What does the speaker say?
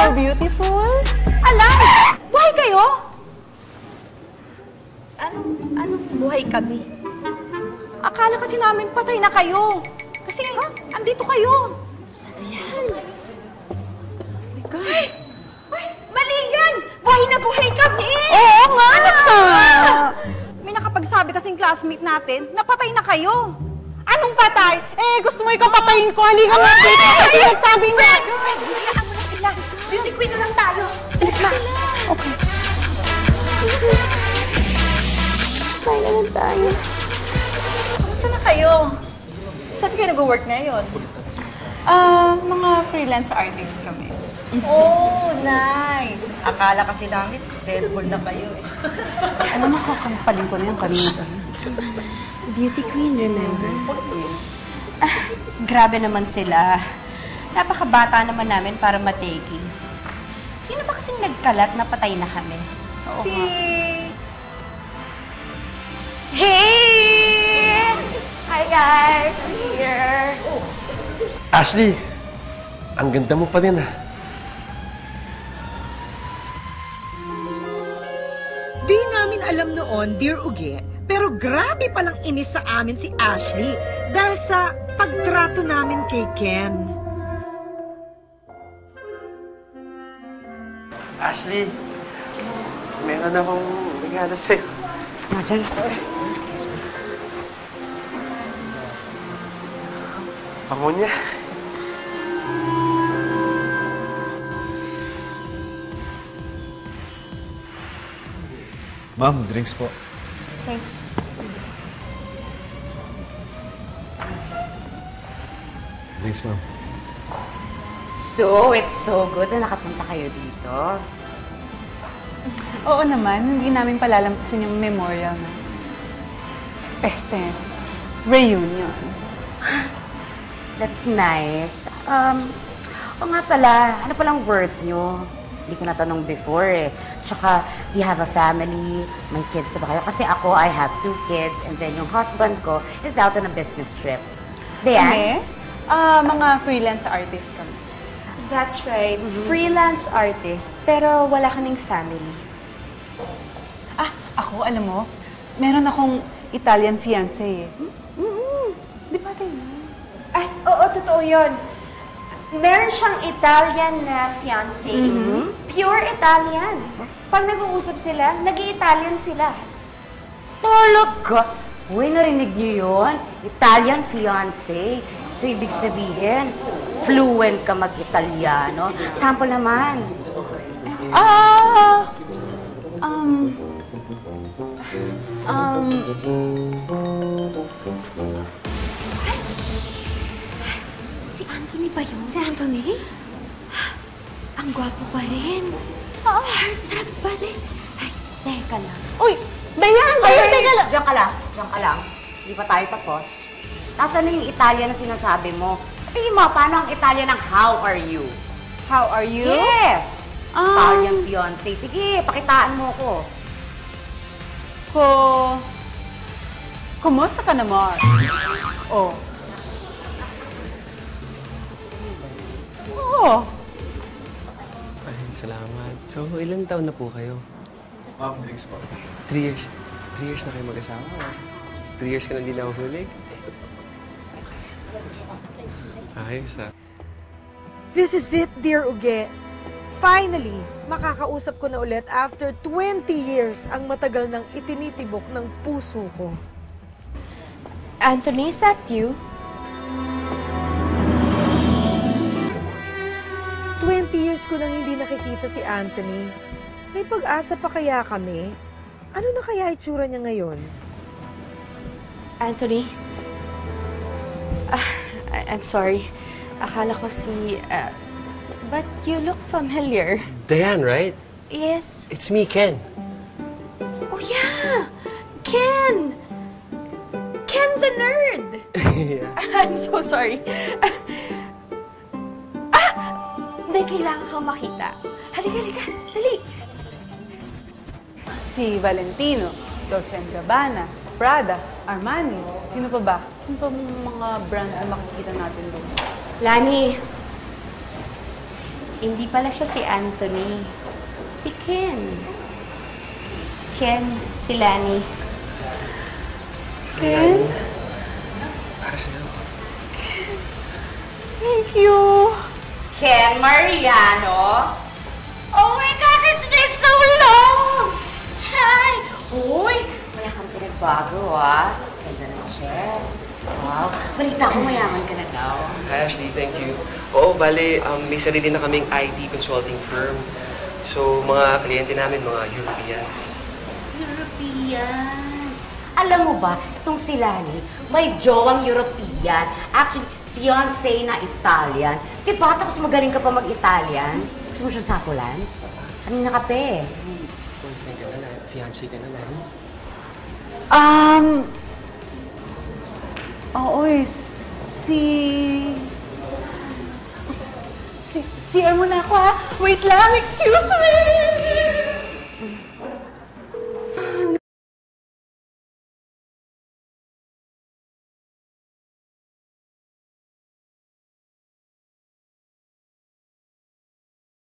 so beautiful. Alay! Buhay kayo? Anong buhay kami? Akala kasi namin patay na kayo. Kasi, andito kayo. Ano yan? Oh my God. Ay, mali yan! Buhay na buhay kami! Oo nga! Ano ba? May nakapagsabi kasing classmate natin na patay na kayo. Anong patay? Eh, gusto mo ikaw patayin ko. Halika nga dito. Kasi nagsabi niya. Friend, hayaan mo na sila. Beauty queen na lang tayo. Bilis na. Okay. Kaya na tayo. Kamusta na kayo? Saan kayo nag-work ngayon? Mga freelance artist kami. Oh, nice. Akala kasi namin, deadpool na kayo eh. Ano masasampalin ko na yung kanina? Beauty queen, remember? Grabe naman sila. Napakabata naman namin para mataking. Sino ba kasing nagkalat na patay na kami? Si... Hey! Hi guys! I'm here! Ashley, ang ganda mo pa din Di namin alam noon, Dear Uge, pero grabe palang inis sa amin si Ashley dahil sa pagtrato namin kay Ken. Ashley, meron akong regalo sa'yo. Excuse me. Pango niya. Ma'am, drinks po. Thanks. Drinks, ma'am. So, it's so good na nakapunta kayo dito. Oo naman, hindi namin palalampasin yung memorial na reunion. That's nice. O nga pala, ano palang worth nyo? Hindi ko natanong before eh. Tsaka, do you have a family? May kids ba kayo? Kasi ako, I have 2 kids and then yung husband ko is out on a business trip. Kami? Mga freelance artist kami. That's right. Freelance artist, pero wala kaming family. Ako, alam mo, meron akong Italian fiancé eh. Di ba tayo? Ay, oo, totoo yun. Meron siyang Italian na fiancé. Pure Italian. Pag nag-uusap sila, nag-i-Italian sila. Talaga? Uy, narinig niyo yun? Italian fiancé. So, ibig sabihin, fluent ka mag-Italiano. Sample naman. Si Anthony ba yun? Si Anthony? Ang gwapo pa rin. Heartthrob pa rin. Ay, teka lang. Uy! Dayan! Dayan! Teka lang! Diyan ka lang. Diyan ka lang. Hindi pa tayo tapos. Nasaan na yung Italian na sinasabi mo? Sabihin mo, paano ang Italian ng how are you? How are you? Yes! Italian fiancé. Sige, pakitaan mo ko. Kumusta ka naman? Oh. Oo. Ay, salamat. So, ilang taon na po kayo? Ma'am, drinks po. 3 years. 3 years na kayo mag-asawa? 3 years ka na hindi nahuhulig? Ayos ah. This is it, Dear Uge. Finally, makakausap ko na ulit after 20 years ang matagal nang itinitibok ng puso ko. Anthony, is that you? 20 years ko nang hindi nakikita si Anthony. May pag-asa pa kaya kami? Ano na kaya itsura niya ngayon? Anthony? I'm sorry. Akala ko but you look familiar. Diane, right? Yes. It's me, Ken. Oh, yeah! Ken! Ken the nerd! Yeah. I'm so sorry. May kailangan kang makita. Halika, halika. Dali. Si Valentino, Dolce & Gabbana, Prada, Armani. Sino pa ba? Sino pa mga brand na makikita natin doon? Lani, Hindi pala siya si Anthony. Si Ken. Ken, si Lani. Ken? Para sa'yo. Thank you. Ken Mariano? Oh my gosh, it's been so long! Hi! Uy, wala kang pinagbago, ah. Ganda ng chest. Wow, balita ko mayaman ka na daw. Hi, Ashley. Thank you. Oo, bale, may sarili na kaming IT consulting firm. So, mga kliyente namin, mga Europeans. Europeans! Alam mo ba, itong si Lani, may jowang European. Actually, fiancé na Italian. Diba, tapos magaling ka pa mag-Italian? Gusto mo siya sapulan? Kanina ka pa eh. Boyfriend ka na, fiancé ka na, Lani. Oo eh. CR muna ako ha. Wait lang, excuse me!